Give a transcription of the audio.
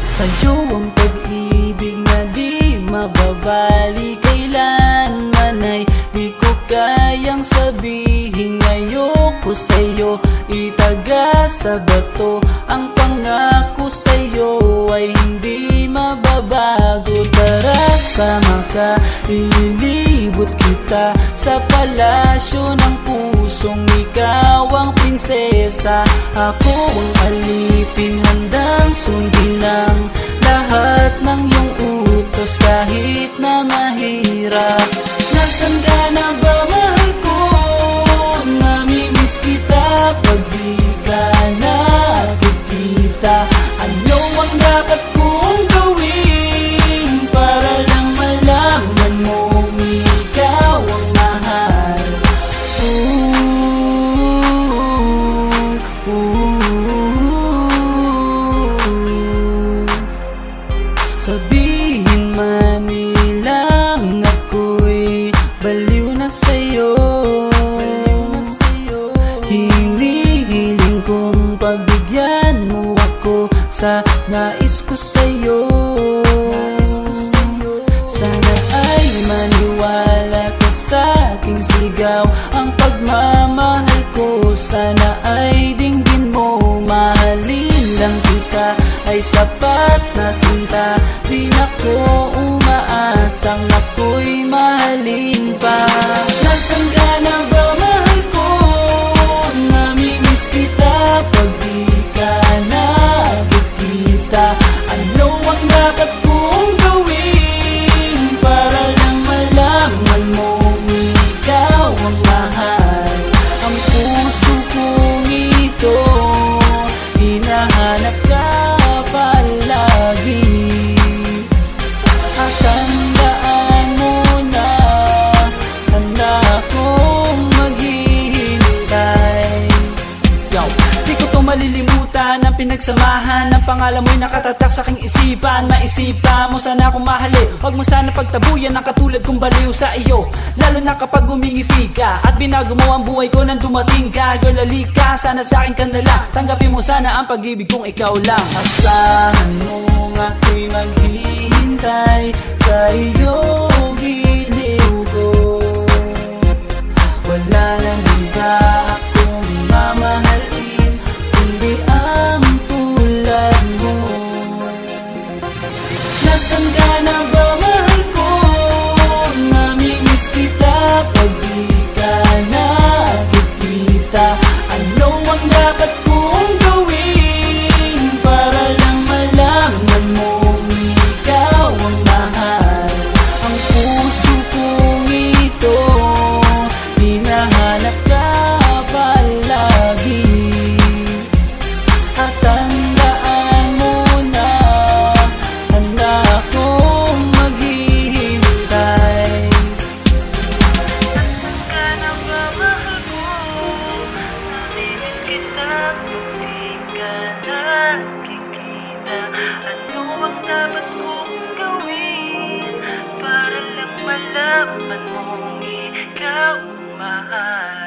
Sa'yo ang pag-ibig na di mababali, kailanman ay di ko kayang sabihin. Ayoko sa'yo itaga sa bato, ang pangako sa'yo ay hindi mababago. Tara, sama ka, ililibot kita sa palasyo ng pusong ikaw ang prinsesa. Ako ang alipin, handang sundin ang lahat ng iyong utos kahit na mahirap. Nasaan ka na ba, mahal ko? Namimiss kita pag di ka nakikita. Ano ang dapat kong gawin para lang malaman mong ikaw ang mahal? Sabihin man nilang ako'y baliw na sa'yo, hinihiling kong pagbigyan mo ako sa nais ko sa'yo. Sana ay maniwala ka sa aking sigaw, ang pagmamahal ko sana ay dinggin mo. Mahalin lang kita ay sapat na sinta, di na ko umaasang ako'y mahalin pa. Nasaan ka na ba, mahal ko? Namimiss kita pag di ka nakikita. Ano ang dapat kong gawin para lang malaman mong ikaw ang mahal? Ang puso kong ito hinahanap ka palagi, at tandaan mo na handa akong maghihintay. Yo, di ko to malilimutan ang pinagsamahan ng pangalan mo'y nakatatak sa aking isipan. Maisipan mo sana akong mahalin, huwag mo sana pagtabuyan ang katulad kong baliw sa iyo. Lalo na kapag umingiti ka at binago mo ang buhay ko nang dumating ka. Girl, halika, sana sa akin ka na lang, tanggapin mo sana ang pag-ibig kong ikaw lang. Asahan mo ako'y maghihintay sa iyo, giliw ko. Wala nang iba akong mamahalin kundi ang tulad mo. Nasaan ka na ba, mahal ko? Namimiss kita pag di ka nakikita. Ano ang dapat kong gawin para lang malaman mong ikaw ang mahal? Ang puso kong ito hinahanap ka palagi, at tandaan mo na handa akong maghihintay. Nasaan ka na ba, mahal ko? Namimiss kita kung di ka nakikita. Ano ang dapat kong gawin para lang malaman mong ikaw ang mahal?